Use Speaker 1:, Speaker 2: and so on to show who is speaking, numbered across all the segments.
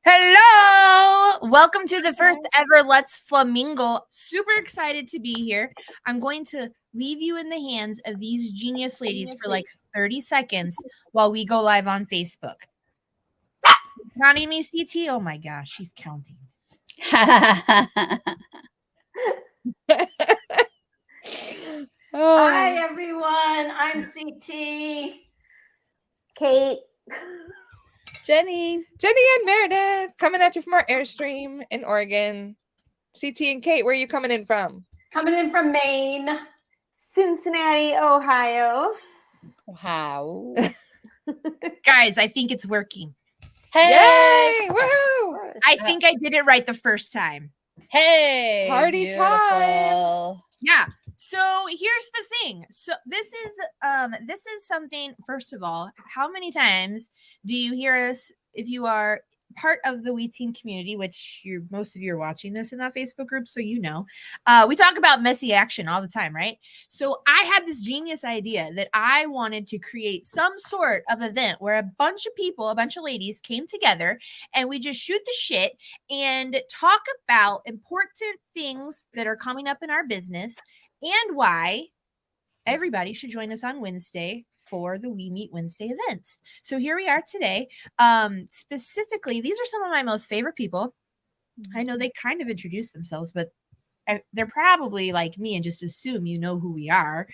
Speaker 1: Hello! Welcome to the first ever Let's Fla-Mingle. Super excited to be here. I'm going to leave you in the hands of these genius ladies for like 30 seconds while we go live on Facebook. Counting me, CT? Oh my gosh, she's counting.
Speaker 2: Hi, everyone. I'm CT. Kate.
Speaker 3: Jenny and Meredith coming at you from our Airstream in Oregon. CT and Kate, where are you coming in from?
Speaker 2: Coming in from Maine. Cincinnati, Ohio.
Speaker 3: Wow.
Speaker 1: Guys, I think it's working.
Speaker 3: Hey! Woohoo!
Speaker 1: I think I did it right the first time.
Speaker 3: Hey! Party time!
Speaker 1: Yeah. So here's the thing. So this is something, first of all, how many times do you hear us, if you are part of the We Teen community, which most of you are watching this in that Facebook group, so you know, we talk about messy action all the time, right? So I had this genius idea that I wanted to create some sort of event where a bunch of people, a bunch of ladies came together and we just shoot the shit and talk about important things that are coming up in our business and why everybody should join us on Wednesday for the We Meet Wednesday events. So here we are today. Specifically, these are some of my most favorite people. I know they kind of introduced themselves, but they're probably like me and just assume you know who we are.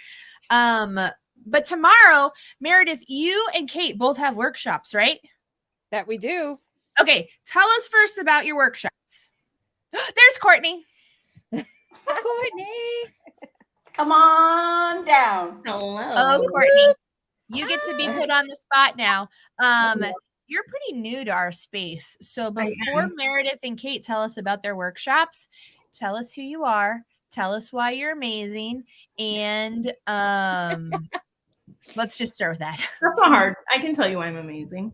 Speaker 1: But tomorrow, Meredith, you and Kate both have workshops, right?
Speaker 3: That we do.
Speaker 1: Okay, tell us first about your workshops. There's Courtney.
Speaker 3: Courtney.
Speaker 2: Come on down.
Speaker 1: Hello. Oh, Courtney. You get to be put on the spot now. You're pretty new to our space. So before Meredith and Kate tell us about their workshops, tell us who you are, tell us why you're amazing, and let's just start with that.
Speaker 4: That's not hard. I can tell you I'm amazing.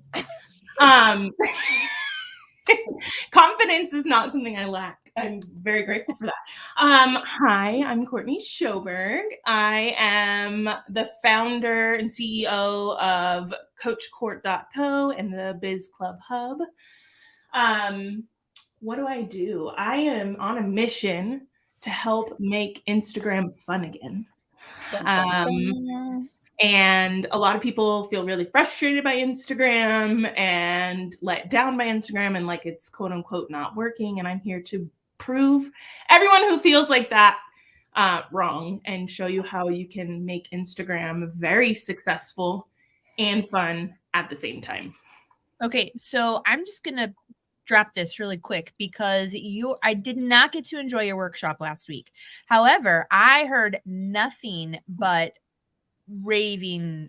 Speaker 4: Confidence is not something I lack. I'm very grateful for that. Hi, I'm Courtney Schoberg. I am the founder and CEO of CoachCourt.co and the Biz Club Hub. What do I do? I am on a mission to help make Instagram fun again. And a lot of people feel really frustrated by Instagram and let down by Instagram and like it's quote unquote not working. And I'm here to prove everyone who feels like that wrong and show you how you can make Instagram very successful and fun at the same time.
Speaker 1: Okay, so I'm just going to drop this really quick because I did not get to enjoy your workshop last week. However, I heard nothing but nothing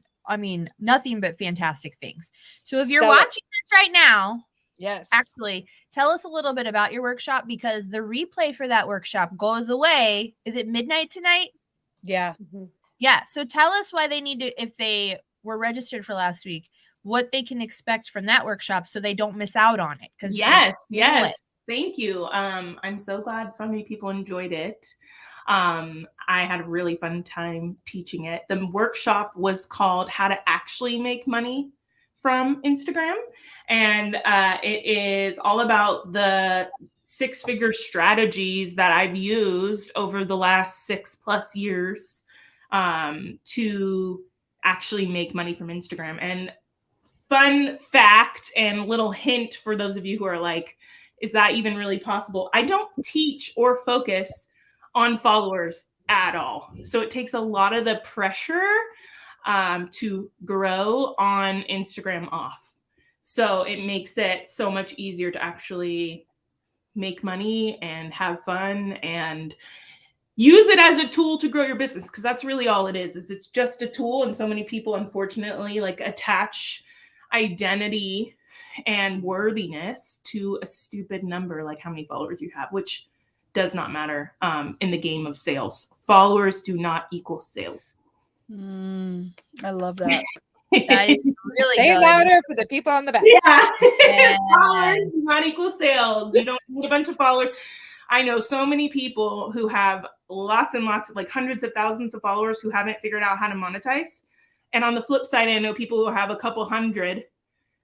Speaker 1: but fantastic things. So if you're watching this right now,
Speaker 3: yes,
Speaker 1: actually tell us a little bit about your workshop because the replay for that workshop goes away. Is it midnight tonight?
Speaker 3: Yeah.
Speaker 1: Yeah. So tell us why they need to, if they were registered for last week, what they can expect from that workshop so they don't miss out on it.
Speaker 4: Yes. Thank you. I'm so glad so many people enjoyed it. I had a really fun time teaching it. The workshop was called How to Actually Make Money from Instagram. And it is all about the 6-figure strategies that I've used over the last 6+ years to actually make money from Instagram. And fun fact and little hint for those of you who are like, is that even really possible? I don't teach or focus on followers at all. So it takes a lot of the pressure to grow on Instagram off. So it makes it so much easier to actually make money and have fun and use it as a tool to grow your business. Because that's really all it is it's just a tool. And so many people, unfortunately, like attach identity and worthiness to a stupid number, like how many followers you have, which does not matter in the game of sales. Followers do not equal sales.
Speaker 3: I love that.
Speaker 1: That is really
Speaker 3: Say
Speaker 1: good.
Speaker 3: louder for the people on the back.
Speaker 4: Yeah. Followers do not equal sales. You don't need a bunch of followers. I know so many people who have lots and lots of, like hundreds of thousands of followers who haven't figured out how to monetize. And on the flip side, I know people who have a couple hundred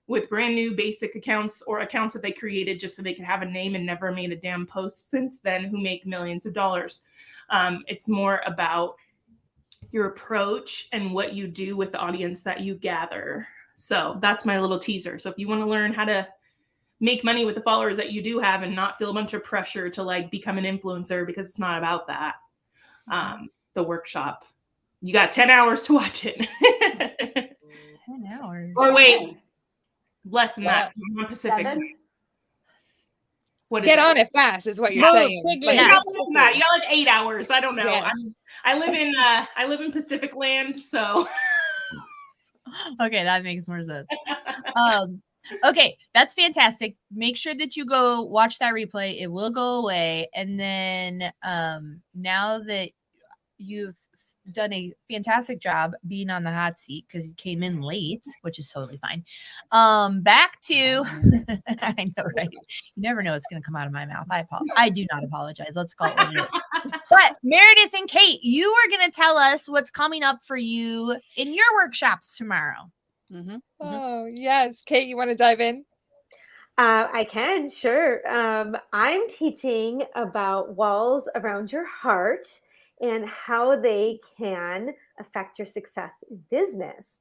Speaker 4: with brand new basic accounts or accounts that they created just so they could have a name and never made a damn post since then, who make millions of dollars. It's more about your approach and what you do with the audience that you gather. So that's my little teaser. So if you want to learn how to make money with the followers that you do have and not feel a bunch of pressure to like become an influencer, because it's not about that, the workshop, you got 10 hours to watch it.
Speaker 1: 10 hours.
Speaker 4: Or wait, less than that. I'm on Pacific.
Speaker 2: 7?
Speaker 4: What is
Speaker 3: Get
Speaker 4: it?
Speaker 3: on it fast is what you're
Speaker 1: Move
Speaker 3: saying.
Speaker 1: quickly.
Speaker 4: You
Speaker 1: Yeah.
Speaker 4: got less than that. You got like 8 hours. I don't know.
Speaker 3: Yes.
Speaker 4: I live in Pacific land, so
Speaker 1: Okay, that makes more sense. Okay, that's fantastic. Make sure that you go watch that replay. It will go away. And then now that you've done a fantastic job being on the hot seat because you came in late, which is totally fine. Back to I know, right? You never know what's going to come out of my mouth. I do not apologize. Let's call it what it is. But Meredith and Kate, you are going to tell us what's coming up for you in your workshops tomorrow.
Speaker 3: Oh, yes. Kate, you want to dive in?
Speaker 2: I can, sure. I'm teaching about walls around your heart and how they can affect your success in business.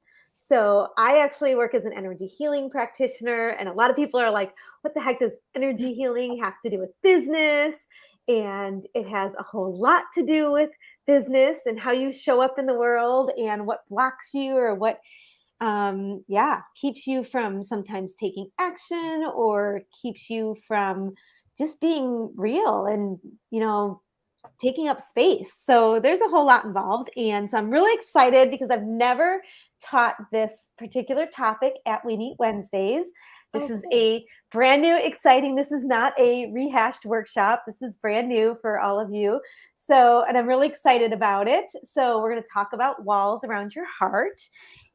Speaker 2: So I actually work as an energy healing practitioner, and a lot of people are like, what the heck does energy healing have to do with business? And it has a whole lot to do with business and how you show up in the world and what blocks you or what keeps you from sometimes taking action or keeps you from just being real and, taking up space. So there's a whole lot involved. And so I'm really excited because I've never taught this particular topic at We Meet Wednesdays. This is a brand new, exciting, this is not a rehashed workshop. This is brand new for all of you. So, and I'm really excited about it. So we're going to talk about walls around your heart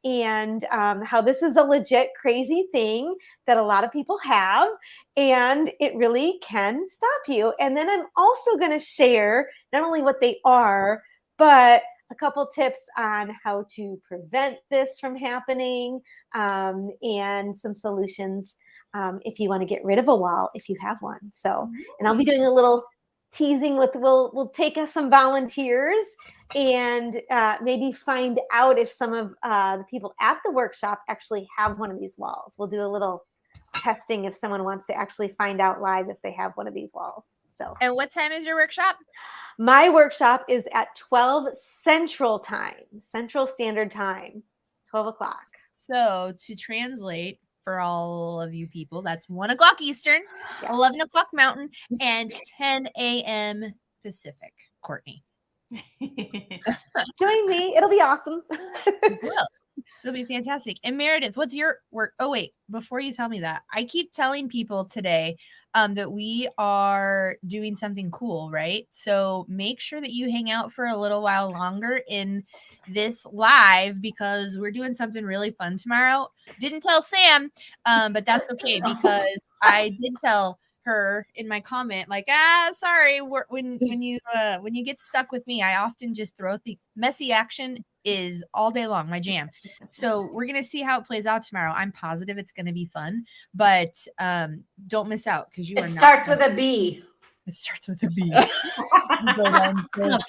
Speaker 2: and how this is a legit crazy thing that a lot of people have, and it really can stop you. And then I'm also going to share not only what they are, but a couple tips on how to prevent this from happening, and some solutions if you want to get rid of a wall, if you have one. So, and I'll be doing a little teasing with, we'll take us some volunteers and maybe find out if some of the people at the workshop actually have one of these walls. We'll do a little testing if someone wants to actually find out live if they have one of these walls. So,
Speaker 1: and what time is your workshop?
Speaker 2: My workshop is at 12 Central Standard Time, 12 o'clock.
Speaker 1: So to translate for all of you people, that's 1 o'clock Eastern, 11 o'clock Mountain, and 10 a.m. Pacific. Courtney.
Speaker 2: Join me. It'll be awesome.
Speaker 1: It'll be fantastic. And Meredith, what's your work? Oh, wait, before you tell me that, I keep telling people today that we are doing something cool, right? So make sure that you hang out for a little while longer in this live because we're doing something really fun tomorrow. Didn't tell Sam, but that's okay because I did tell her in my comment, like, sorry, when you get stuck with me, I often just throw the messy action is all day long, my jam. So we're gonna see how it plays out tomorrow. I'm positive it's gonna be fun, but don't miss out because you.
Speaker 2: It starts with a B.
Speaker 1: It starts with a B.
Speaker 3: That's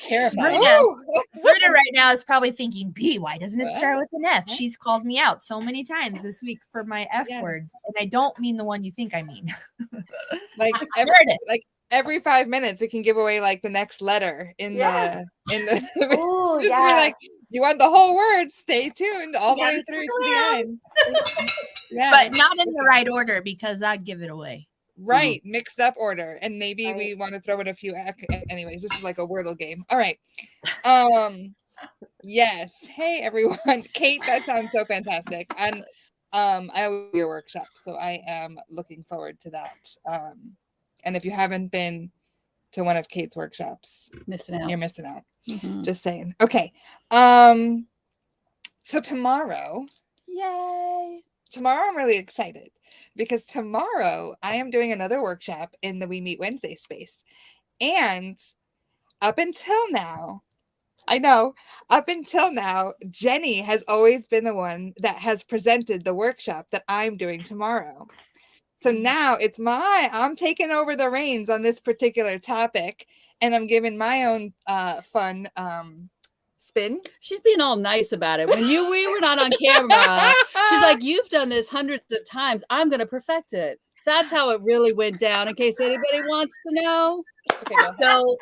Speaker 3: terrifying.
Speaker 1: Britta right now is probably thinking, B, why doesn't it start with an F? She's called me out so many times this week for my F words. And I don't mean the one you think I mean.
Speaker 3: Like every 5 minutes we can give away like the next letter in the
Speaker 2: Oh, yeah.
Speaker 3: Like, you want the whole word, stay tuned all the way through to the end.
Speaker 1: But not in the right order because I'd give it away.
Speaker 3: Right, mixed up order, and maybe we want to throw in a few. Anyways, this is like a Wordle game. All right. Yes. Hey everyone, Kate. That sounds so fantastic, and I will be your workshop, so I am looking forward to that. And if you haven't been to one of Kate's workshops, you're missing out. Just saying. Okay. So tomorrow, yay! Tomorrow I'm really excited because tomorrow I am doing another workshop in the We Meet Wednesday space. And up until now, I know. Up until now, Jenny has always been the one that has presented the workshop that I'm doing tomorrow. So now I'm taking over the reins on this particular topic, and I'm giving my own fun spin.
Speaker 5: She's being all nice about it. When we were not on camera, she's like, "You've done this hundreds of times. I'm going to perfect it." That's how it really went down. In case anybody wants to know. Okay,
Speaker 1: so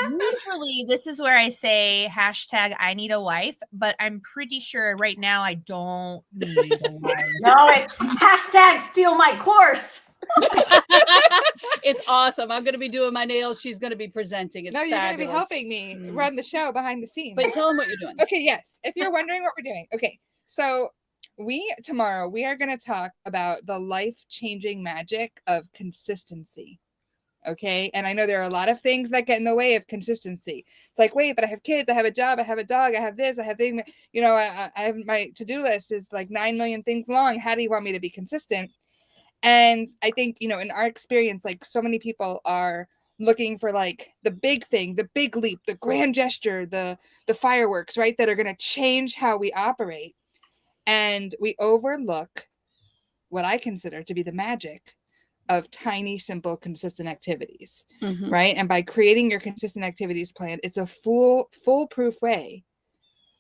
Speaker 1: usually this is where I say hashtag I need a wife, but I'm pretty sure right now I don't need a wife.
Speaker 6: No, it's hashtag steal my course.
Speaker 5: It's awesome. I'm going to be doing my nails. She's going to be presenting. It's
Speaker 3: you're going to be
Speaker 5: fabulous.
Speaker 3: helping me run the show behind the scenes.
Speaker 5: But tell them what you're doing.
Speaker 3: Okay, yes. If you're wondering what we're doing. Okay, so tomorrow we are going to talk about the life-changing magic of consistency. Okay, and I know there are a lot of things that get in the way of consistency. It's like, wait, but I have kids, I have a job, I have a dog, I have this, I have things. You know, I have my to-do list is like 9 million things long. How do you want me to be consistent? And I think, you know, in our experience, like so many people are looking for like the big thing, the big leap, the grand gesture, the fireworks, right? That are going to change how we operate. And we overlook what I consider to be the magic of tiny, simple, consistent activities, right? And by creating your consistent activities plan, it's a foolproof way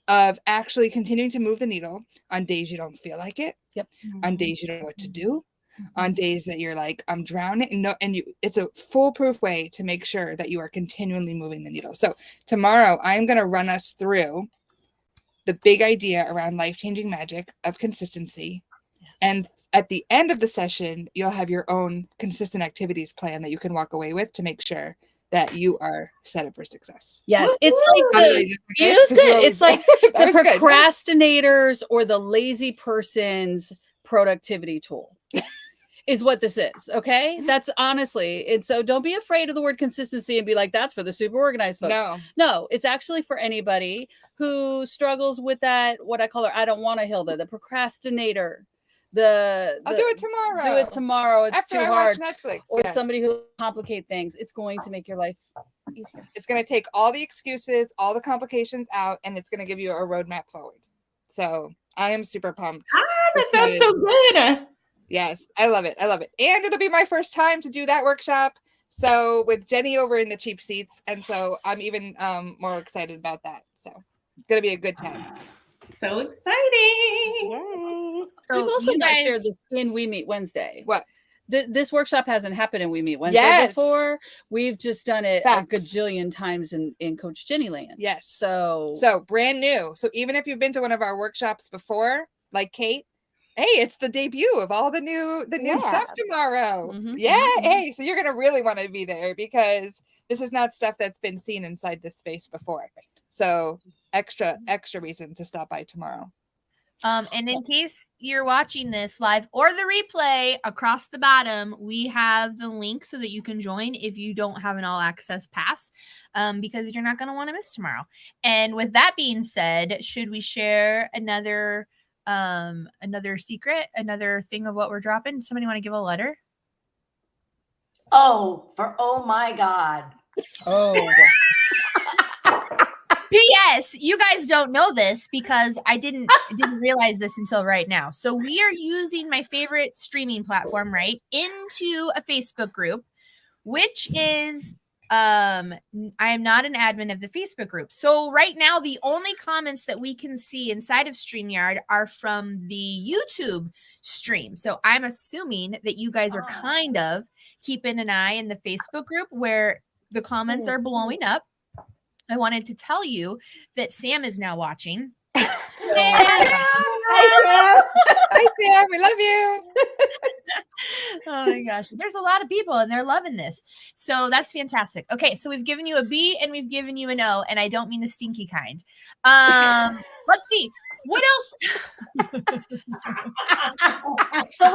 Speaker 3: of actually continuing to move the needle on days you don't feel like it, on days you don't know what to do, on days that you're like, I'm drowning. It's a foolproof way to make sure that you are continually moving the needle. So tomorrow I'm going to run us through the big idea around life-changing magic of consistency. And at the end of the session, you'll have your own consistent activities plan that you can walk away with to make sure that you are set up for success.
Speaker 5: Yes, it's like it's like the procrastinators or the lazy person's productivity tool. Is what this is. Okay. That's honestly, and so don't be afraid of the word consistency and be like, that's for the super organized folks. No, it's actually for anybody who struggles with that. What I call I don't want to Hilda, the procrastinator.
Speaker 3: I'll do it tomorrow.
Speaker 5: Do it tomorrow. It's
Speaker 3: after
Speaker 5: too
Speaker 3: I
Speaker 5: hard.
Speaker 3: Watch Netflix.
Speaker 5: Or somebody who complicate things. It's going to make your life easier.
Speaker 3: It's going to take all the excuses, all the complications out, and it's going to give you a roadmap forward. So I am super pumped.
Speaker 4: That sounds so good.
Speaker 3: Yes, I love it. I love it. And it'll be my first time to do that workshop. So with Jenny over in the cheap seats. And so I'm even more excited about that. So it's going to be a good time.
Speaker 4: So exciting.
Speaker 2: Yay.
Speaker 5: We've also not shared this in We Meet Wednesday.
Speaker 3: What?
Speaker 5: This workshop hasn't happened in We Meet Wednesday before. We've just done it a gajillion times in Coach Jenny land.
Speaker 3: Yes.
Speaker 5: So
Speaker 3: brand new. So even if you've been to one of our workshops before, like Kate, hey, it's the debut of all the new stuff tomorrow. Hey, so you're gonna really want to be there because this is not stuff that's been seen inside this space before. So extra reason to stop by tomorrow.
Speaker 1: And in case you're watching this live or the replay, across the bottom, we have the link so that you can join if you don't have an all access pass, because you're not going to want to miss tomorrow. And with that being said, should we share another secret, another thing of what we're dropping? Somebody want to give a letter?
Speaker 6: Oh my God.
Speaker 5: Oh.
Speaker 1: P.S. You guys don't know this because I didn't realize this until right now. So we are using my favorite streaming platform, right, into a Facebook group, which is I am not an admin of the Facebook group. So right now, the only comments that we can see inside of StreamYard are from the YouTube stream. So I'm assuming that you guys are kind of keeping an eye in the Facebook group where the comments are blowing up. I wanted to tell you that Sam is now watching.
Speaker 3: Hi, Sam. We love you.
Speaker 1: Oh my gosh. There's a lot of people and they're loving this. So that's fantastic. Okay. So we've given you a B and we've given you an O, and I don't mean the stinky kind. Let's see. What else?
Speaker 6: So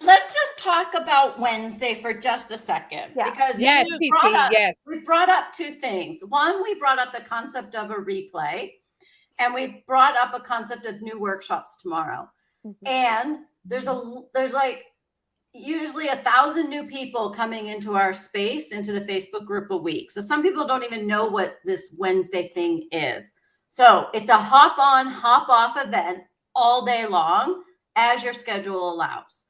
Speaker 6: let's just talk about Wednesday for just a second.
Speaker 2: Yeah.
Speaker 6: Because we brought up two things. One, we brought up the concept of a replay, and we've brought up a concept of new workshops tomorrow. And there's like usually 1,000 new people coming into our space, into the Facebook group a week. So some people don't even know what this Wednesday thing is. So it's a hop on, hop off event all day long as your schedule allows.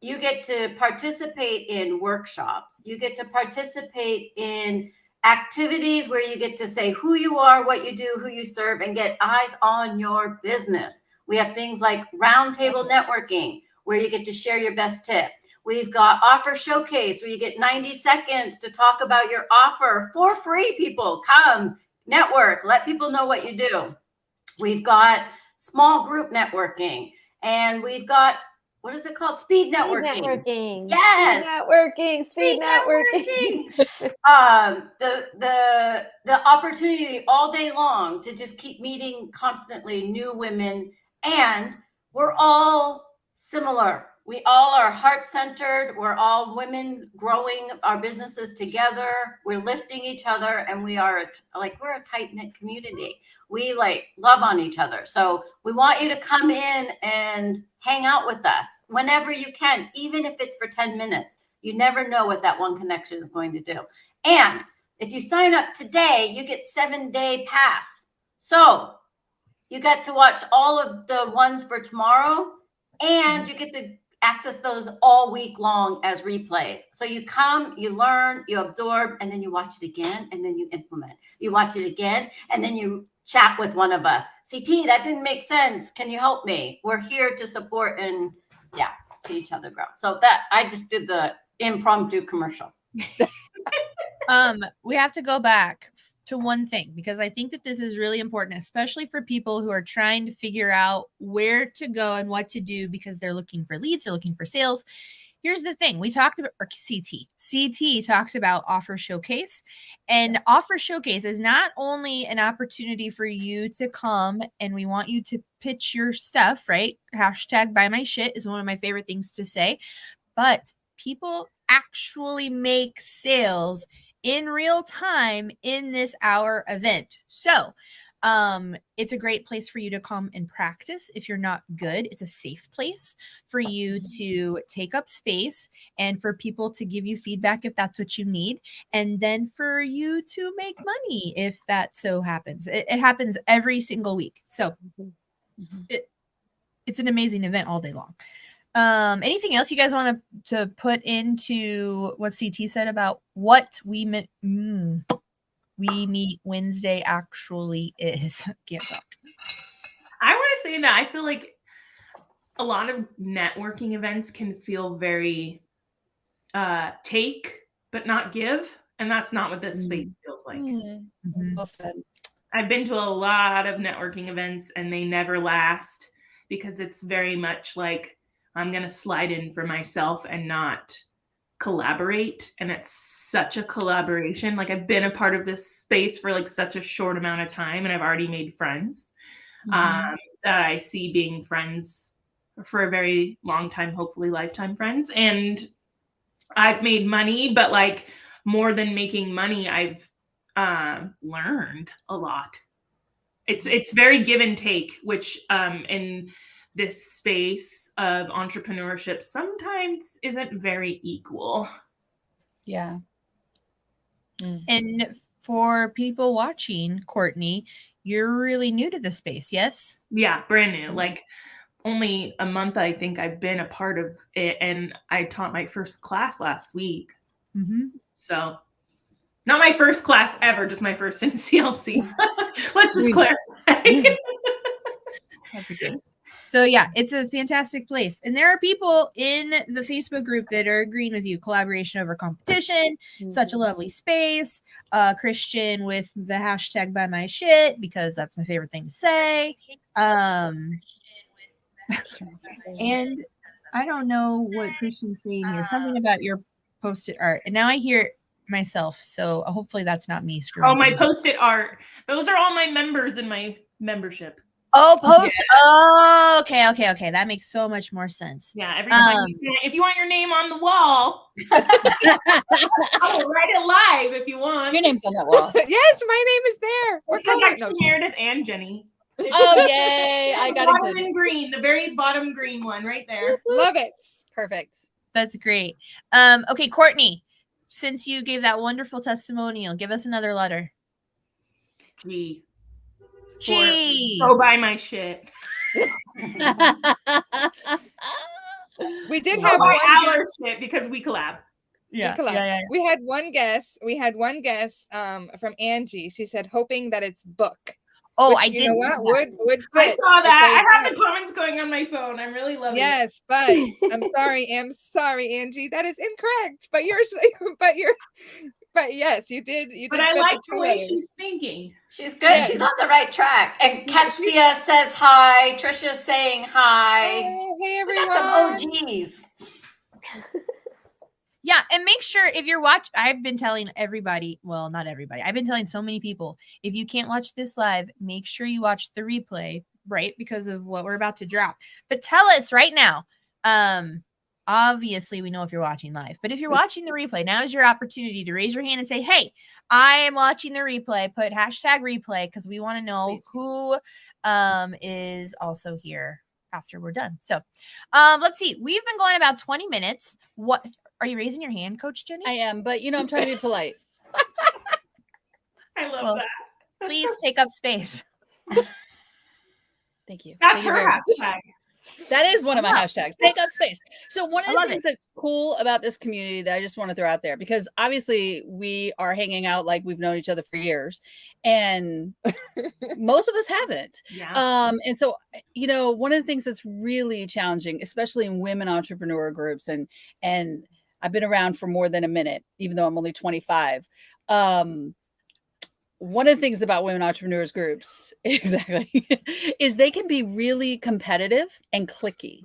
Speaker 6: You get to participate in workshops. You get to participate in activities where you get to say who you are, what you do, who you serve, and get eyes on your business. We have things like roundtable networking, where you get to share your best tip. We've got offer showcase, where you get 90 seconds to talk about your offer for free. People come, network, let people know what you do. We've got small group networking, and we've got, what is it called? Speed networking.
Speaker 2: Speed networking.
Speaker 6: Yes.
Speaker 2: Speed networking.
Speaker 6: The opportunity all day long to just keep meeting constantly new women, and we're all similar. We all are heart-centered. We're all women growing our businesses together. We're lifting each other, and we're a tight-knit community. We love on each other. So we want you to come in and hang out with us whenever you can, even if it's for 10 minutes. You never know what that one connection is going to do. And if you sign up today, you get 7-day pass. So you get to watch all of the ones for tomorrow, and you get to access those all week long as replays. So you come, you learn, you absorb, and then you watch it again, and then you implement. You watch it again, and then you chat with one of us. CT, that didn't make sense. Can you help me? We're here to support and see each other grow. So that, I just did the impromptu commercial.
Speaker 1: We have to go back to one thing, because I think that this is really important, especially for people who are trying to figure out where to go and what to do, because they're looking for leads, they're looking for sales. Here's the thing. We talked about, or CT talked about Offer Showcase, and Offer Showcase is not only an opportunity for you to come, and we want you to pitch your stuff, right? Hashtag buy my shit is one of my favorite things to say, but people actually make sales in real time in this hour event. So it's a great place for you to come and practice. If you're not good, it's a safe place for you to take up space and for people to give you feedback if that's what you need, and then for you to make money if that so happens. It happens every single week. So it's an amazing event all day long. Anything else you guys want to put into what CT said about what we meet Wednesday actually is? Can't talk.
Speaker 4: I want to say that I feel like a lot of networking events can feel very take but not give, and that's not what this space feels like.
Speaker 5: Well said.
Speaker 4: I've been to a lot of networking events, and they never last, because it's very much like, I'm going to slide in for myself and not collaborate. And it's such a collaboration. Like, I've been a part of this space for like such a short amount of time, and I've already made friends that I see being friends for a very long time, hopefully lifetime friends. And I've made money, but like more than making money, I've learned a lot. It's very give and take, which in this space of entrepreneurship sometimes isn't very equal.
Speaker 5: Yeah.
Speaker 1: And for people watching, Courtney, you're really new to the space, yes?
Speaker 4: Yeah, brand new. Like, only a month, I think I've been a part of it, and I taught my first class last week. So, not my first class ever, just my first in CLC. Let's just clarify.
Speaker 1: That's good. So yeah, it's a fantastic place. And there are people in the Facebook group that are agreeing with you. Collaboration over competition, such a lovely space. Christian with the hashtag buy my shit, because that's my favorite thing to say. And I don't know what Christian's saying here. Something about your post-it art. And now I hear it myself. So hopefully that's not me screwing.
Speaker 4: Oh, my post-it art. Those are all my members in my membership.
Speaker 1: Oh, post. Yeah. Oh, okay. That makes so much more sense.
Speaker 4: Yeah, every time if you want your name on the wall, I'll write it live if you want.
Speaker 5: Your name's on that wall.
Speaker 3: Yes, my name is there.
Speaker 4: It's actually Meredith and Jenny.
Speaker 5: Oh, yay. I got it.
Speaker 4: Bottom in green, the very bottom green one right there.
Speaker 3: Love it.
Speaker 5: Perfect.
Speaker 1: That's great. Okay, Courtney, since you gave that wonderful testimonial, give us another letter.
Speaker 4: G.
Speaker 1: G.
Speaker 4: Go buy my shit.
Speaker 3: We did
Speaker 4: Go
Speaker 3: have
Speaker 4: buy
Speaker 3: one
Speaker 4: our
Speaker 3: guest.
Speaker 4: shit because we collab.
Speaker 1: Yeah,
Speaker 3: We collab.
Speaker 1: yeah.
Speaker 3: We had one guest. From Angie. She said, hoping that it's book.
Speaker 1: Oh,
Speaker 3: Which,
Speaker 1: I
Speaker 3: you
Speaker 1: did.
Speaker 3: know what? Would
Speaker 4: I
Speaker 3: fit
Speaker 4: saw that.
Speaker 3: if
Speaker 4: I have
Speaker 3: they
Speaker 4: the comments going on my phone. I'm really loving it.
Speaker 3: Yes, but I'm sorry, Angie. That is incorrect. But yes, you did. You
Speaker 4: But
Speaker 3: did.
Speaker 4: I
Speaker 3: fit
Speaker 4: like
Speaker 3: the
Speaker 4: the
Speaker 3: two
Speaker 4: way
Speaker 3: letters.
Speaker 4: she's thinking.
Speaker 6: She's good.
Speaker 3: Yes.
Speaker 6: She's on the right track. And
Speaker 3: Yeah, she's-
Speaker 6: Katsia says hi. Trisha saying hi.
Speaker 3: Oh, hey
Speaker 6: We got
Speaker 3: everyone.
Speaker 6: some OGs.
Speaker 1: Yeah, and make sure if you're watching, I've been telling everybody, well, not everybody, I've been telling so many people, if you can't watch this live, make sure you watch the replay, right? Because of what we're about to drop. But tell us right now, obviously we know if you're watching live, but if you're watching the replay, now is your opportunity to raise your hand and say, hey, I am watching the replay, put hashtag replay, because we want to know who is also here after we're done. So let's see, we've been going about 20 minutes. What are you raising your hand, Coach Jenny?
Speaker 5: I am, but I'm trying to be polite.
Speaker 4: I love that.
Speaker 1: Please take up space.
Speaker 5: Thank you.
Speaker 4: That's
Speaker 5: Thank you
Speaker 4: her
Speaker 5: very much.
Speaker 4: hashtag.
Speaker 5: That is one of my
Speaker 1: Yeah.
Speaker 5: hashtags. Take up space. So one
Speaker 1: I
Speaker 5: of the
Speaker 1: love
Speaker 5: things that's cool about this community that I just want to throw out there, because obviously we are hanging out like we've known each other for years, and most of us haven't.
Speaker 4: Yeah.
Speaker 5: And so one of the things that's really challenging, especially in women entrepreneur groups, and I've been around for more than a minute, even though I'm only 25. One of the things about women entrepreneurs groups exactly is they can be really competitive and cliquey.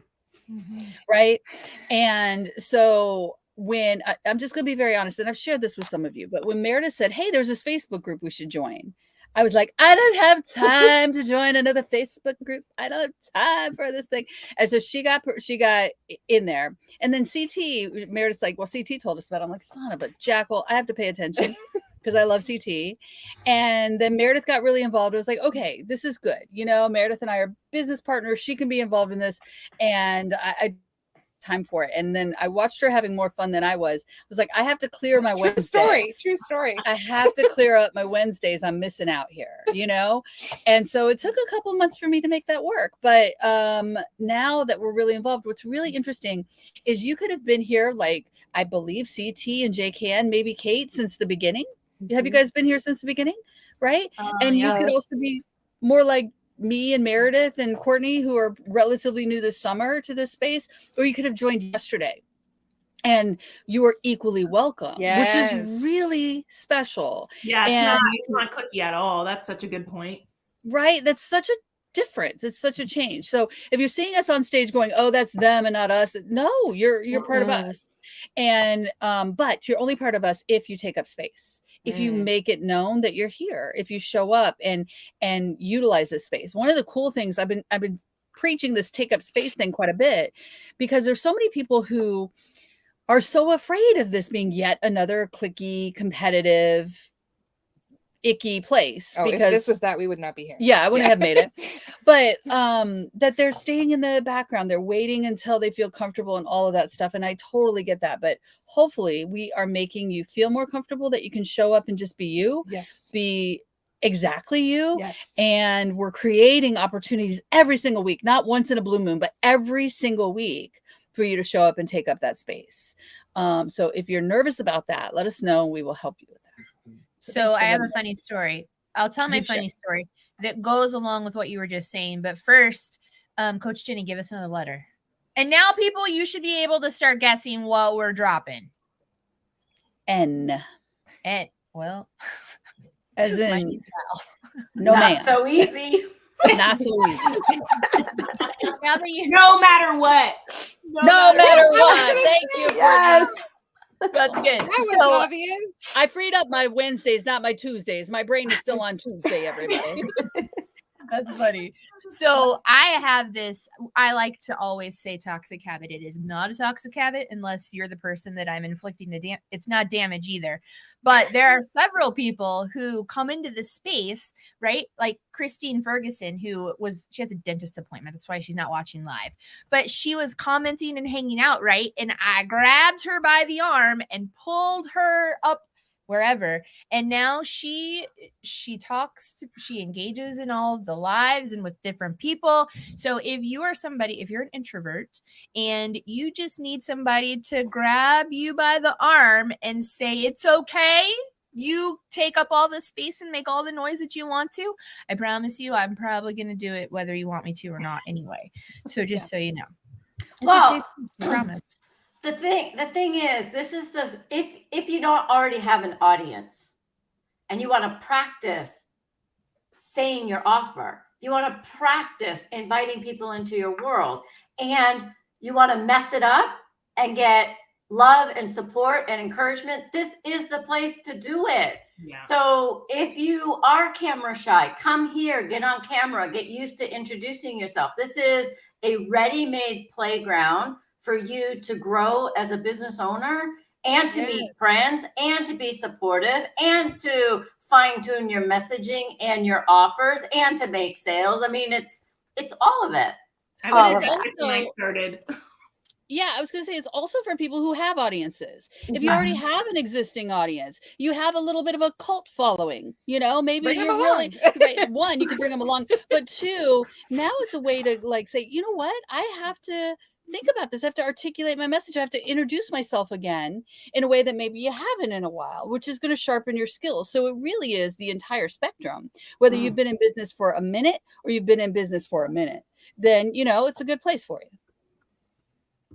Speaker 5: Right. And so when I'm just going to be very honest, and I've shared this with some of you, but when Meredith said, hey, there's this Facebook group we should join, I was like, I don't have time to join another Facebook group. I don't have time for this thing. And so she got in there. And then CT, Meredith's like, well, CT told us about it. I'm like, son of a jackal, I have to pay attention because I love CT. And then Meredith got really involved. I was like, okay, this is good. Meredith and I are business partners. She can be involved in this. And I time for it. And then I watched her having more fun than I was. I was like, I have to clear my Wednesdays.
Speaker 3: True story.
Speaker 5: I have to clear up my Wednesdays. I'm missing out here, And so it took a couple months for me to make that work. But now that we're really involved, what's really interesting is you could have been here, like, I believe CT and JKN, maybe Kate, since the beginning. Have you guys been here since the beginning? Right? And you could also be more like me and Meredith and Courtney, who are relatively new this summer to this space, or you could have joined yesterday and you are equally welcome, which is really special.
Speaker 4: Yeah, it's not clicky at all. That's such a good point.
Speaker 5: Right? That's such a difference. It's such a change. So if you're seeing us on stage going, oh, that's them and not us, no, you're part of us. And but you're only part of us if you take up space. If you make it known that you're here, if you show up and utilize this space. One of the cool things, I've been preaching this take up space thing quite a bit, because there's so many people who are so afraid of this being yet another cliquey, competitive, icky place.
Speaker 3: Oh,
Speaker 5: because
Speaker 3: if this was that, we would not be here.
Speaker 5: Yeah, I wouldn't have made it. But that they're staying in the background. They're waiting until they feel comfortable and all of that stuff. And I totally get that. But hopefully we are making you feel more comfortable, that you can show up and just be you.
Speaker 3: Yes.
Speaker 5: Be exactly you.
Speaker 3: Yes.
Speaker 5: And we're creating opportunities every single week, not once in a blue moon, but every single week for you to show up and take up that space. So if you're nervous about that, let us know and we will help you with that.
Speaker 1: So I have a funny story. I'll tell my funny story that goes along with what you were just saying. But first, Coach Jenny, give us another letter. And now, people, you should be able to start guessing what we're dropping.
Speaker 5: N.
Speaker 1: Well,
Speaker 5: as in
Speaker 6: no, man. So easy.
Speaker 5: Not so easy.
Speaker 1: Now that you,
Speaker 4: no matter what.
Speaker 5: No matter what. Thank you.
Speaker 2: Yes.
Speaker 1: That's good.
Speaker 3: That was obvious.
Speaker 5: I freed up my Wednesdays, not my Tuesdays. My brain is still on Tuesday, everybody.
Speaker 1: That's funny. So I have this, I like to always say toxic habit. It is not a toxic habit unless you're the person that I'm inflicting the damage. It's not damage either. But there are several people who come into this space, right? Like Christine Ferguson, she has a dentist appointment. That's why she's not watching live. But she was commenting and hanging out, right? And I grabbed her by the arm and pulled her up wherever, and now she talks, she engages in all of the lives and with different people. So if you're an introvert and you just need somebody to grab you by the arm and say it's okay, you take up all the space and make all the noise that you want to, I promise you I'm probably going to do it whether you want me to or not anyway. So just so you know,
Speaker 6: Well,
Speaker 1: I promise.
Speaker 6: The thing is, this is if you don't already have an audience and you want to practice saying your offer, you want to practice inviting people into your world, and you want to mess it up and get love and support and encouragement, this is the place to do it.
Speaker 4: Yeah.
Speaker 6: So if you are camera shy, come here, get on camera, get used to introducing yourself. This is a ready-made playground for you to grow as a business owner and to meet friends and to be supportive and to fine-tune your messaging and your offers and to make sales. I mean, it's all of it.
Speaker 4: I was when I started.
Speaker 5: Yeah, I was going to say it's also for people who have audiences. If you already have an existing audience, you have a little bit of a cult following, maybe
Speaker 3: Bring them
Speaker 5: you're
Speaker 3: along.
Speaker 5: right. One, you can bring them along, but two, now it's a way to like say, you know what? I have to think about this. I have to articulate my message. I have to introduce myself again in a way that maybe you haven't in a while, which is going to sharpen your skills. So it really is the entire spectrum, whether you've been in business for a minute or you've been in business for a minute, then, it's a good place for you.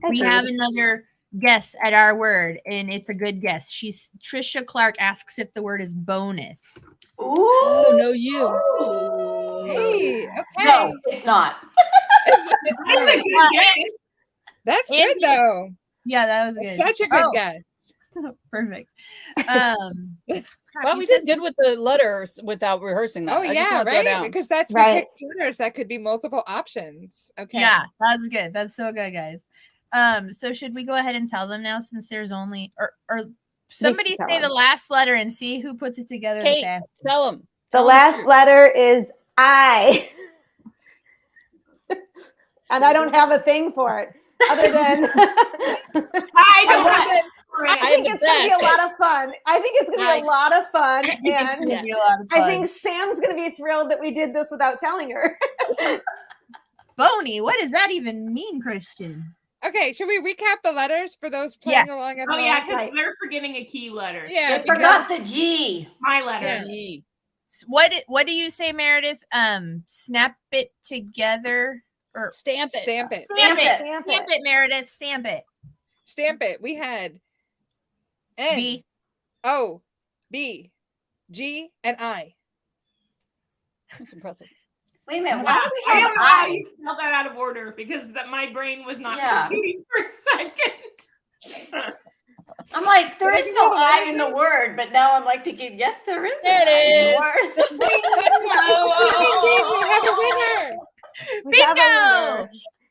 Speaker 1: We have another guess at our word, and it's a good guess. Trisha Clark asks if the word is bonus.
Speaker 6: Ooh.
Speaker 5: Oh, no, you.
Speaker 3: Hey, okay.
Speaker 6: No, it's not.
Speaker 4: That's a good guess.
Speaker 3: That's good though.
Speaker 1: Yeah, that was good.
Speaker 3: Such a good guess.
Speaker 1: Perfect.
Speaker 5: Well, we did good with the letters without rehearsing that.
Speaker 3: Oh yeah, right. Because that's we picked letters that could be multiple options. Okay.
Speaker 1: Yeah, that's good. That's so good, guys. So should we go ahead and tell them now, since there's only or somebody say the last letter and see who puts it together?
Speaker 5: Kate, tell them.
Speaker 2: The last letter is I. And I don't have a thing for it other than I think it's going to be a lot of fun. I think it's going to be a lot of fun. And I think Sam's going to be thrilled that we did this without telling her.
Speaker 1: Boney, what does that even mean, Christian?
Speaker 3: Okay, should we recap the letters for those playing along at home?
Speaker 4: Oh yeah, because they're forgetting a key letter.
Speaker 3: Yeah,
Speaker 6: they forgot the G.
Speaker 4: My letter.
Speaker 3: Yeah.
Speaker 1: What do you say, Meredith? Snap it together or
Speaker 5: stamp it.
Speaker 3: Stamp it.
Speaker 1: Stamp it, Meredith. Stamp it.
Speaker 3: Stamp it. We had N,
Speaker 1: B,
Speaker 3: O, B, G, and I.
Speaker 5: That's impressive.
Speaker 6: Wait a minute.
Speaker 4: I don't know how you spelled that out of order because my brain was not computing for a second.
Speaker 6: I'm like, there is no I in the word, but now I'm like thinking, yes, there is.
Speaker 5: There it
Speaker 6: is.
Speaker 3: We have a winner.
Speaker 1: Bingo!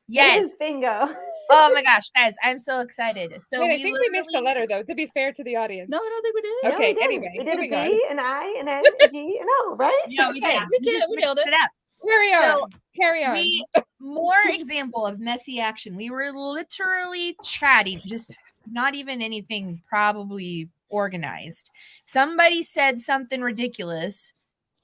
Speaker 1: Yes,
Speaker 2: bingo.
Speaker 1: Oh my gosh, guys, I'm so excited. So
Speaker 3: wait, I think we missed a letter though. To be fair to the audience,
Speaker 5: no, I don't think we did.
Speaker 3: Okay,
Speaker 2: No, we
Speaker 3: anyway,
Speaker 2: we did a
Speaker 3: moving
Speaker 2: B,
Speaker 3: on.
Speaker 2: an I, an N, a G, and O, right?
Speaker 1: Yeah, we did.
Speaker 5: We nailed it.
Speaker 1: Up.
Speaker 3: Carry on. Carry on.
Speaker 1: More example of messy action. We were literally chatting, just not even anything probably organized. Somebody said something ridiculous.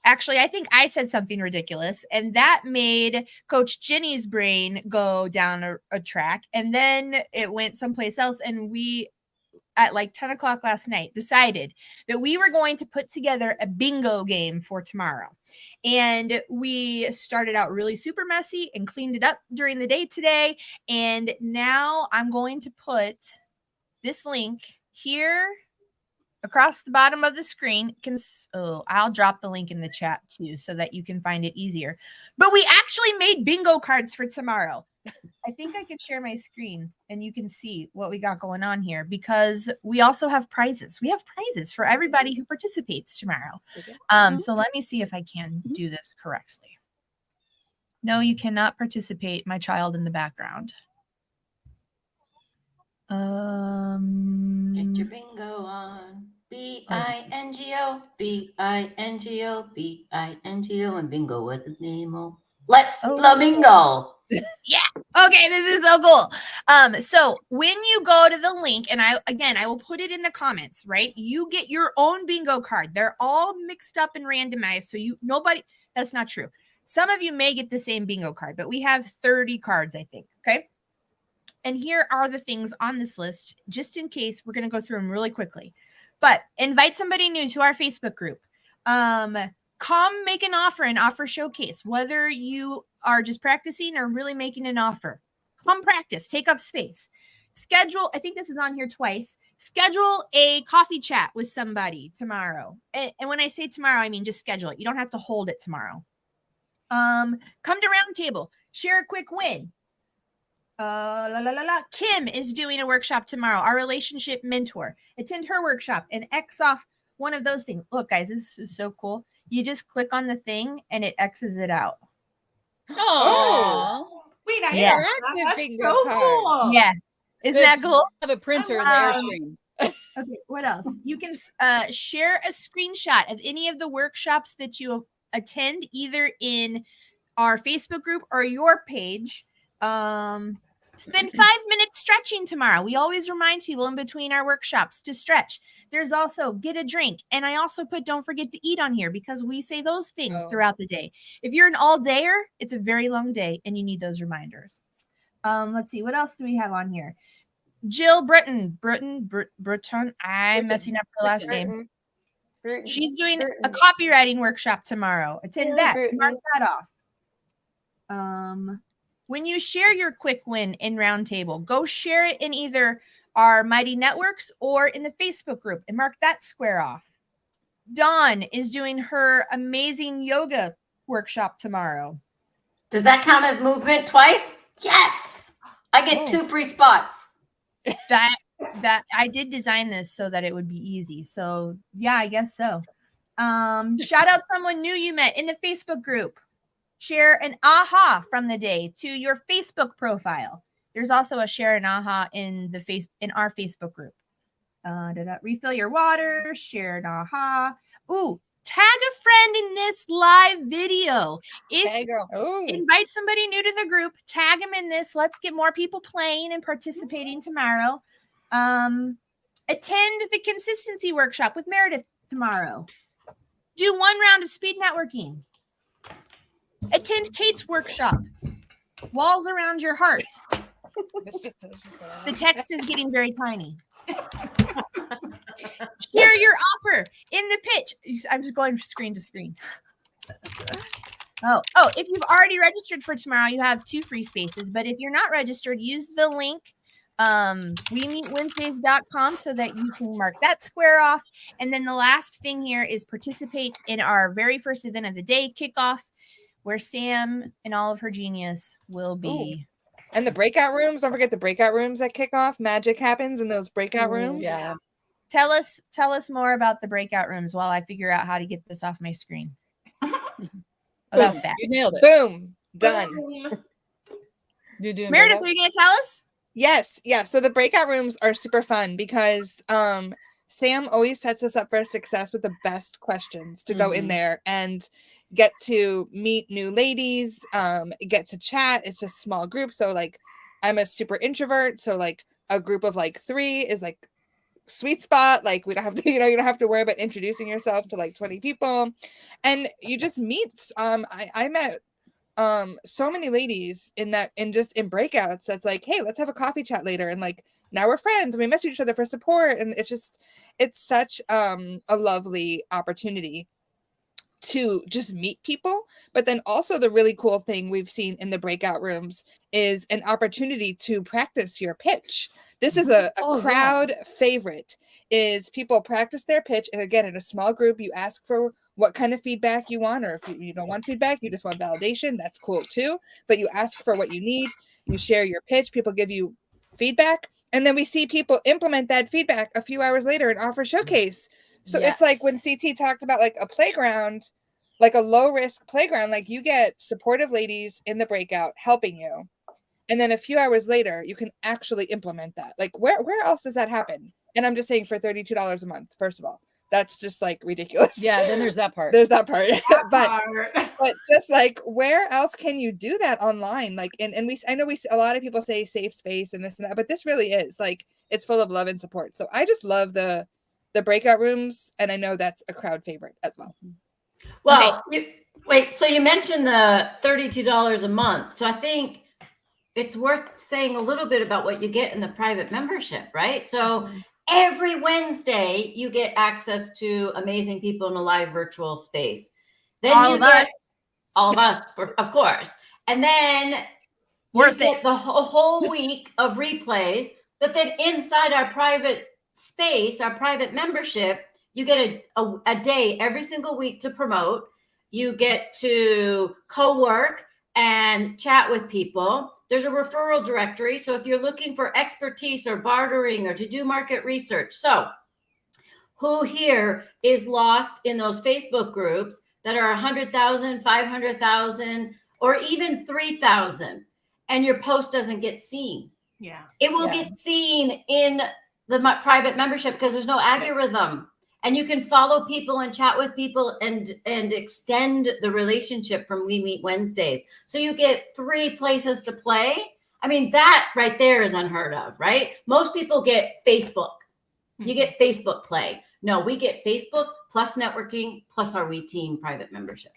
Speaker 1: Actually, I think I said something ridiculous, and that made Coach Jenny's brain go down a track, and then it went someplace else, and we, at like 10 o'clock last night, decided that we were going to put together a bingo game for tomorrow. And we started out really super messy and cleaned it up during the day today. And now I'm going to put this link here across the bottom of the screen. I'll drop the link in the chat too, so that you can find it easier. But we actually made bingo cards for tomorrow. I think I could share my screen and you can see what we got going on here, because we also have prizes. We have prizes for everybody who participates tomorrow. So let me see if I can do this correctly. No, you cannot participate, my child in the background.
Speaker 6: Get your bingo on. B-I-N-G-O, B-I-N-G-O, B-I-N-G-O, and bingo was his name. Oh, let's Fla-Mingle.
Speaker 1: Yeah. Okay, this is so cool. So when you go to the link, and I will put it in the comments, right? You get your own bingo card. They're all mixed up and randomized. So that's not true. Some of you may get the same bingo card, but we have 30 cards, I think. Okay. And here are the things on this list, just in case. We're going to go through them really quickly. But invite somebody new to our Facebook group. Come make an offer showcase, whether you are just practicing or really making an offer. Come practice, take up space. Schedule, I think this is on here twice. Schedule a coffee chat with somebody tomorrow. And when I say tomorrow, I mean just schedule it. You don't have to hold it tomorrow. Come to Roundtable, share a quick win. Kim is doing a workshop tomorrow, our relationship mentor. Attend her workshop and X off one of those things. Look, guys, this is so cool. You just click on the thing and it X's it out.
Speaker 5: Oh,
Speaker 4: Wait,
Speaker 1: Yeah.
Speaker 4: that's
Speaker 3: bingo
Speaker 4: so
Speaker 3: card.
Speaker 4: cool.
Speaker 1: Yeah. Isn't that cool?
Speaker 5: I have a printer in the Airstream.
Speaker 1: Okay, what else? You can share a screenshot of any of the workshops that you attend, either in our Facebook group or your page. Spend 5 minutes stretching tomorrow. We always remind people in between our workshops to stretch. There's also get a drink. And I also put don't forget to eat on here because we say those things throughout the day. If you're an all-dayer, it's a very long day and you need those reminders. Let's see. What else do we have on here? Jill Breton. I'm messing up her last name. She's doing a copywriting workshop tomorrow. Attend that. Mark that off. When you share your quick win in Roundtable, go share it in either our Mighty Networks or in the Facebook group and mark that square off. Dawn is doing her amazing yoga workshop tomorrow.
Speaker 6: Does that count as movement twice? Yes. I get 2 free spots.
Speaker 1: That I did design this so that it would be easy. So yeah, I guess so. Shout out someone new you met in the Facebook group. Share an aha from the day to your Facebook profile. There's also a share an aha in our Facebook group. Refill your water, share an aha. Ooh, tag a friend in this live video. Invite somebody new to the group, tag them in this. Let's get more people playing and participating tomorrow. Attend the consistency workshop with Meredith tomorrow. Do 1 round of speed networking. Attend Kate's workshop. Walls around your heart. The text is getting very tiny. Share your offer in the pitch. I'm just going screen to screen. Oh, if you've already registered for tomorrow, you have 2 free spaces. But if you're not registered, use the link wemeetwednesdays.com so that you can mark that square off. And then the last thing here is participate in our very first event of the day, kickoff, where Sam and all of her genius will be.
Speaker 3: Ooh. And the breakout rooms. Don't forget the breakout rooms at kickoff. Magic happens in those breakout rooms.
Speaker 1: Yeah. Tell us more about the breakout rooms while I figure out how to get this off my screen. That was fast.
Speaker 5: You nailed it.
Speaker 3: Boom. Done.
Speaker 1: Meredith, are you going to tell us?
Speaker 3: Yes. Yeah. So the breakout rooms are super fun because Sam always sets us up for success with the best questions to go in there and get to meet new ladies, get to chat. It's a small group. So like I'm a super introvert. So like a group of like 3 is like sweet spot. Like we don't have to, you don't have to worry about introducing yourself to like 20 people. And you just meet. I met so many ladies in breakouts that's like, hey, let's have a coffee chat later, and like now we're friends and we message each other for support, and it's such a lovely opportunity to just meet people. But then also the really cool thing we've seen in the breakout rooms is an opportunity to practice your pitch. This is a crowd favorite, is people practice their pitch. And again, in a small group, you ask for what kind of feedback you want, or if you don't want feedback, you just want validation, that's cool too. But you ask for what you need, you share your pitch, people give you feedback, and then we see people implement that feedback a few hours later and offer showcase. So it's like when CT talked about like a playground, like a low risk playground. Like you get supportive ladies in the breakout helping you. And then a few hours later, you can actually implement that. Like where else does that happen? And I'm just saying for $32 a month, first of all, that's just like ridiculous.
Speaker 5: Yeah, then there's that part.
Speaker 3: There's that part.
Speaker 4: That
Speaker 3: but just like where else can you do that online? Like and I know a lot of people say safe space and this and that, but this really is like it's full of love and support. So I just love the breakout rooms, and I know that's a crowd favorite as well.
Speaker 6: Well, so you mentioned the $32 a month. So I think it's worth saying a little bit about what you get in the private membership, right? So every Wednesday, you get access to amazing people in a live virtual space. Then all of us, of course. And then you get the whole week of replays. But then inside our private space, our private membership, you get a day every single week to promote. You get to co-work and chat with people. There's a referral directory. So if you're looking for expertise or bartering or to do market research. So who here is lost in those Facebook groups that are 100,000, 500,000, or even 3,000, and your post doesn't get seen?
Speaker 4: Yeah.
Speaker 6: It will get seen in the private membership because there's no algorithm. And you can follow people and chat with people and extend the relationship from We Meet Wednesdays. So you get 3 places to play. I mean, that right there is unheard of, right? Most people get Facebook. You get Facebook play. No, we get Facebook plus networking plus our We Team private membership.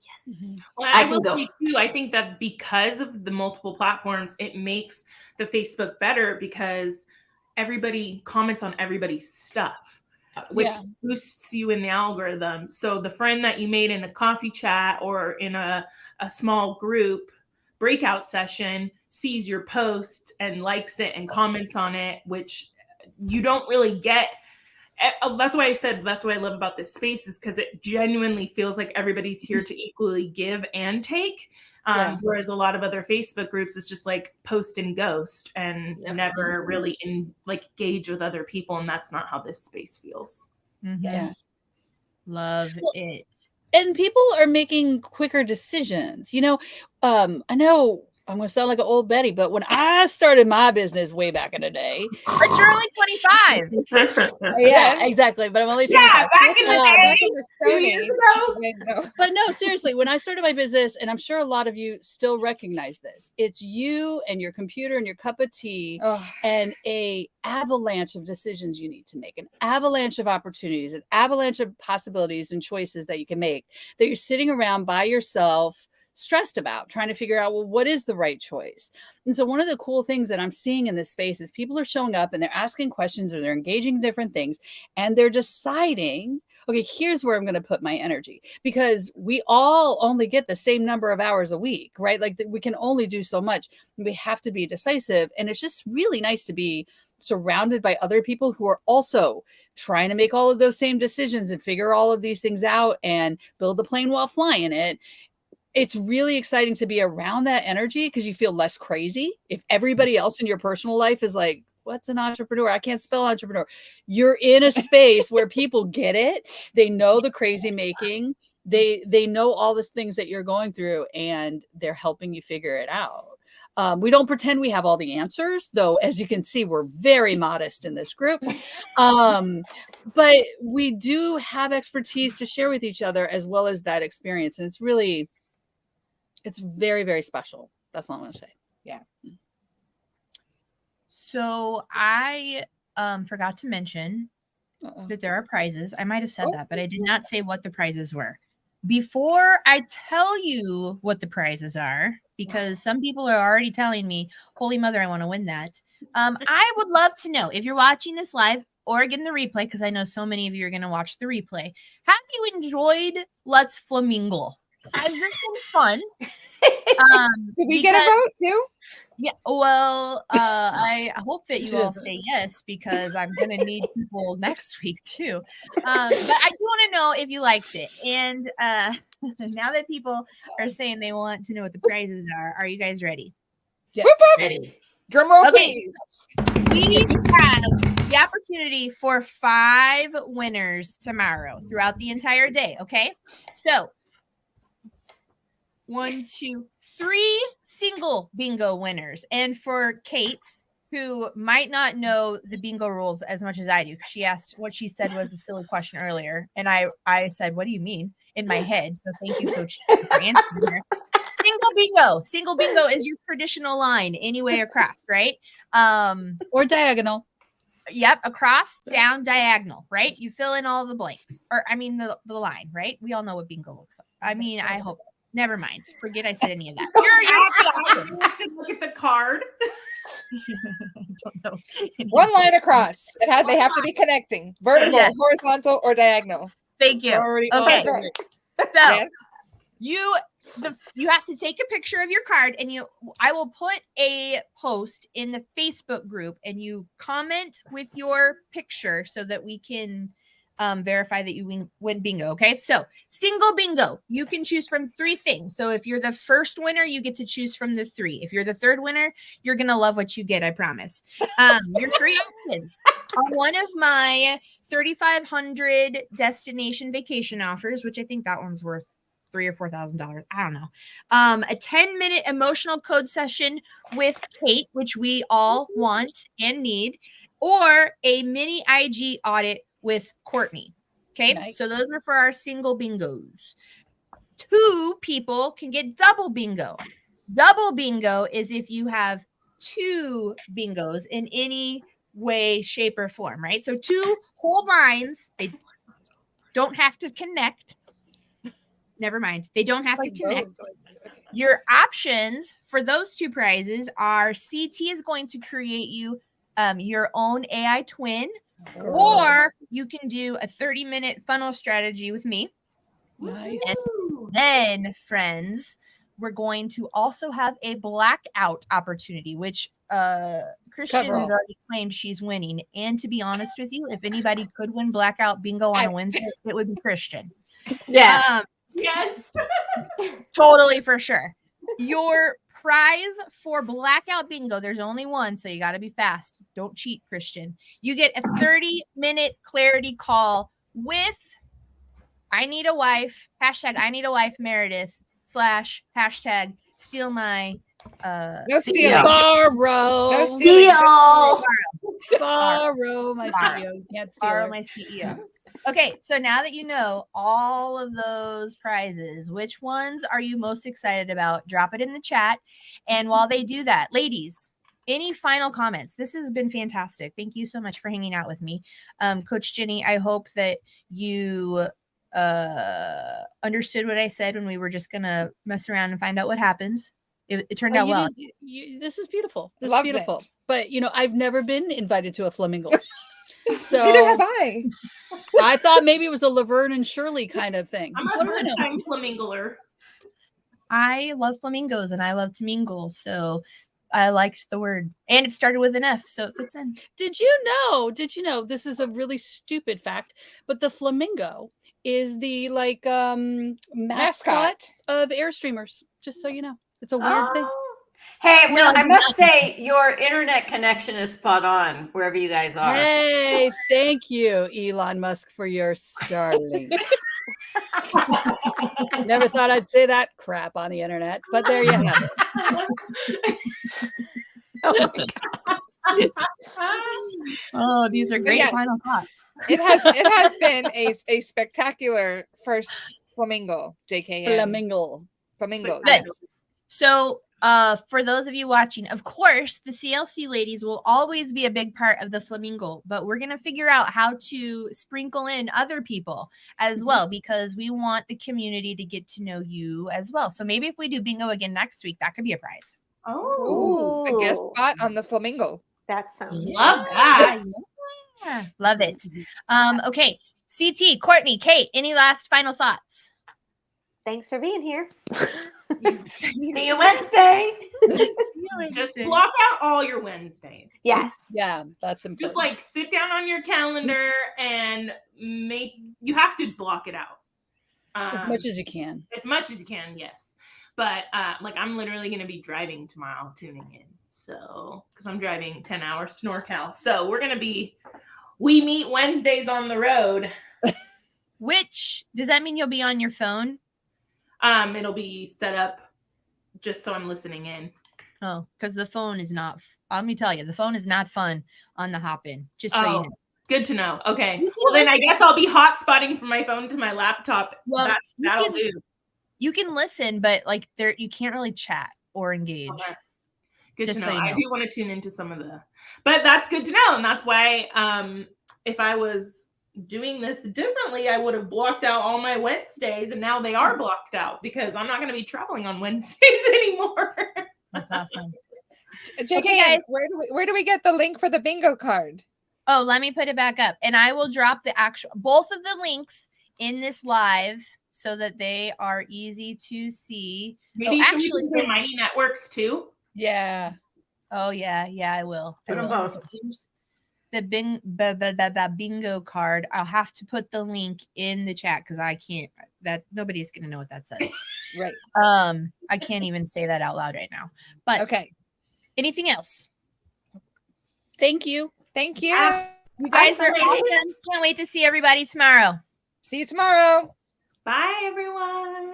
Speaker 6: Yes.
Speaker 4: Mm-hmm. Well, I will say too, I think that because of the multiple platforms, it makes the Facebook better because everybody comments on everybody's stuff, which boosts you in the algorithm. So the friend that you made in a coffee chat or in a small group breakout session sees your post and likes it and comments on it, which you don't really get. That's why I said that's what I love about this space, is because it genuinely feels like everybody's here to equally give and take. Whereas a lot of other Facebook groups, it's just like post and ghost and never really engage with other people. And that's not how this space feels.
Speaker 1: Mm-hmm.
Speaker 5: Yes.
Speaker 1: Love it.
Speaker 5: And people are making quicker decisions. You know, I know I'm going to sound like an old Betty, but when I started my business way back in the day,
Speaker 1: but you're only 25.
Speaker 5: Yeah, exactly. But I'm only 25.
Speaker 4: Yeah, back in the day, 2 years ago.
Speaker 5: But no, seriously, when I started my business, and I'm sure a lot of you still recognize this, it's you and your computer and your cup of tea and a avalanche of decisions you need to make, an avalanche of opportunities, an avalanche of possibilities and choices that you can make, that you're sitting around by yourself stressed about, trying to figure out, well, what is the right choice? And so one of the cool things that I'm seeing in this space is people are showing up and they're asking questions or they're engaging in different things, and they're deciding, okay, here's where I'm going to put my energy, because we all only get the same number of hours a week, right? Like we can only do so much. We have to be decisive. And it's just really nice to be surrounded by other people who are also trying to make all of those same decisions and figure all of these things out and build the plane while flying it. It's really exciting to be around that energy because you feel less crazy. If everybody else in your personal life is like, what's an entrepreneur? I can't spell entrepreneur. You're in a space where people get it. They know the crazy making. They know all the things that you're going through, and they're helping you figure it out. We don't pretend we have all the answers, though. As you can see, we're very modest in this group. But we do have expertise to share with each other, as well as that experience. And it's very, very special. That's all I'm going to say.
Speaker 3: Yeah.
Speaker 1: So I forgot to mention that there are prizes. I might have said that, but I did not say what the prizes were. Before I tell you what the prizes are, because some people are already telling me, holy mother, I want to win that. I would love to know, if you're watching this live or getting the replay, because I know so many of you are going to watch the replay, have you enjoyed Let's Fla-Mingle? Has this been fun?
Speaker 3: Did we get a vote too?
Speaker 1: Yeah. Well, I hope that you all say yes, because I'm going to need people next week too. But I do want to know if you liked it. And now that people are saying they want to know what the prizes are you guys ready?
Speaker 5: Yes.
Speaker 6: Ready.
Speaker 3: Drum roll, please.
Speaker 1: We have the opportunity for 5 winners tomorrow throughout the entire day. Okay. So 1, 2, 3 single bingo winners. And for Kate, who might not know the bingo rules as much as I do, because she asked, what she said was a silly question earlier. And I said, what do you mean? In my head. So thank you, Coach, for answering her. Single bingo. Single bingo is your traditional line anyway across, right?
Speaker 5: Or diagonal.
Speaker 1: Yep, across, down, diagonal, right? You fill in all the blanks. Or I mean the line, right? We all know what bingo looks like. I mean, I hope. Never mind. Forget I said any of that.
Speaker 4: To look at the card.
Speaker 1: I don't know.
Speaker 3: One line across. They have to be connecting. Vertical,
Speaker 1: Yeah.
Speaker 3: horizontal, or diagonal.
Speaker 1: Thank you.
Speaker 5: Already
Speaker 1: Okay.
Speaker 2: Perfect.
Speaker 1: So
Speaker 3: Yes.
Speaker 1: you have to take a picture of your card, and I will put a post in the Facebook group, and you comment with your picture so that we can verify that you win bingo. Okay, so single bingo, you can choose from 3 things. So if you're the first winner, you get to choose from the 3. If you're the third winner, you're gonna love what you get, I promise. Your 3 options on one of my 3,500 destination vacation offers, which I think that one's worth $3,000 or $4,000. I don't know. A 10-minute emotional code session with Kate, which we all want and need, or a mini IG audit with Courtney. Okay.
Speaker 5: Nice.
Speaker 1: So those are for our single bingos. 2 people can get double bingo. Double bingo is if you have 2 bingos in any way, shape, or form, right? So 2 whole lines, they don't have to connect. Never mind. They don't have to connect. Your options for those 2 prizes are CT is going to create you your own AI twin, or you can do a 30-minute funnel strategy with me.
Speaker 5: Nice.
Speaker 1: And then, friends, we're going to also have a blackout opportunity, which Christian
Speaker 5: Cover
Speaker 1: has
Speaker 5: all.
Speaker 1: already claimed she's winning. And to be honest with you, if anybody could win blackout bingo on a Wednesday, it would be Christian.
Speaker 2: Yes.
Speaker 4: Yes.
Speaker 1: Totally, for sure. Your prize for blackout bingo, there's only one, so you got to be fast. Don't cheat, Christian. You get a 30-minute clarity call with I need a wife, hashtag I need a wife, Meredith, / hashtag steal my
Speaker 3: No
Speaker 1: CEO.
Speaker 3: stealing.
Speaker 5: Borrow.
Speaker 3: No stealing.
Speaker 5: Borrow my
Speaker 1: Borrow.
Speaker 5: CEO. You can't steal
Speaker 1: Borrow
Speaker 5: her.
Speaker 1: my CEO. Okay, so now that you know all of those prizes, which ones are you most excited about? Drop it in the chat. And while they do that, ladies, any final comments? This has been fantastic. Thank you so much for hanging out with me. Coach Jenny, I hope that you understood what I said when we were just going to mess around and find out what happens. It turned out well.
Speaker 5: This is beautiful. This is
Speaker 3: Loves
Speaker 5: beautiful.
Speaker 3: it.
Speaker 6: But
Speaker 5: I've never been invited to a Fla-Mingle. So
Speaker 3: Neither have I.
Speaker 5: I thought maybe it was a Laverne and Shirley kind of thing.
Speaker 4: I'm a first time Fla-Mingler.
Speaker 1: I love flamingos and I love to mingle. So I liked the word. And it started with an F, so it fits in.
Speaker 5: Did you know, this is a really stupid fact, but the flamingo is the mascot of Airstreamers, just so you know. It's a weird thing.
Speaker 6: Hey,
Speaker 1: No,
Speaker 6: well, I
Speaker 1: I
Speaker 6: must say your internet connection is spot on wherever you guys are.
Speaker 5: Hey, thank you, Elon Musk, for your Starlink. Never thought I'd say that crap on the internet, but there you have it.
Speaker 2: Oh my God.
Speaker 1: Oh, these are great
Speaker 3: Yes.
Speaker 1: final thoughts.
Speaker 3: It has been a spectacular first Flamingo, JK.
Speaker 5: Fla-Mingle.
Speaker 3: Flamingo.
Speaker 1: Good. So for those of you watching, of course, the CLC ladies will always be a big part of the Fla-Mingle, but we're going to figure out how to sprinkle in other people as well, because we want the community to get to know you as well. So maybe if we do bingo again next week, that could be a prize.
Speaker 4: Oh,
Speaker 3: Ooh, a guest spot on the Flamingo.
Speaker 2: That sounds
Speaker 4: love that.
Speaker 1: Yeah, love it. Okay, CT, Courtney, Kate, any last final thoughts?
Speaker 2: Thanks for being here.
Speaker 6: See you Wednesday.
Speaker 4: Just block out all your Wednesdays.
Speaker 2: Yes.
Speaker 5: Yeah, that's important.
Speaker 4: Just like sit down on your calendar and you have to block it out.
Speaker 5: as much as you can.
Speaker 4: As much as you can, yes. But I'm literally going to be driving tomorrow, tuning in. So, because I'm driving 10 hours to NorCal. So we meet Wednesdays on the road.
Speaker 1: Which, does that mean you'll be on your phone?
Speaker 4: It'll be set up just so I'm listening in.
Speaker 1: Oh, because the phone is not. Let me tell you, the phone is not fun on the hop-in. Just so you know.
Speaker 4: Good to know. Okay.
Speaker 1: You can
Speaker 4: Well, then I
Speaker 1: listen.
Speaker 4: guess I'll be hotspotting from my phone to my laptop.
Speaker 1: Well,
Speaker 4: That'll do.
Speaker 1: You can listen, but like there, you can't really chat or engage.
Speaker 4: Okay. Good
Speaker 1: Just
Speaker 4: to
Speaker 1: so
Speaker 4: know.
Speaker 1: you
Speaker 4: I
Speaker 1: know.
Speaker 4: do want to tune into some of but that's good to know. And that's why if I was doing this differently, I would have blocked out all my Wednesdays, and now they are blocked out because I'm not going to be traveling on Wednesdays anymore.
Speaker 1: That's awesome.
Speaker 3: JK,
Speaker 1: Okay, guys.
Speaker 3: Where do we get the link for the bingo card?
Speaker 1: Oh, let me put it back up, and I will drop both of the links in this live so that they are easy to see.
Speaker 4: Maybe actually the Mighty Networks too.
Speaker 5: Yeah.
Speaker 1: Oh yeah, I will.
Speaker 6: Put them both.
Speaker 1: The bingo card. I'll have to put the link in the chat because I can't. That nobody's gonna know what that says.
Speaker 3: Right.
Speaker 1: I can't even say that out loud right now. But
Speaker 3: okay.
Speaker 1: Anything else?
Speaker 5: Thank you.
Speaker 3: Thank you.
Speaker 1: You guys are awesome. Can't wait to see everybody tomorrow.
Speaker 3: See you tomorrow.
Speaker 4: Bye, everyone.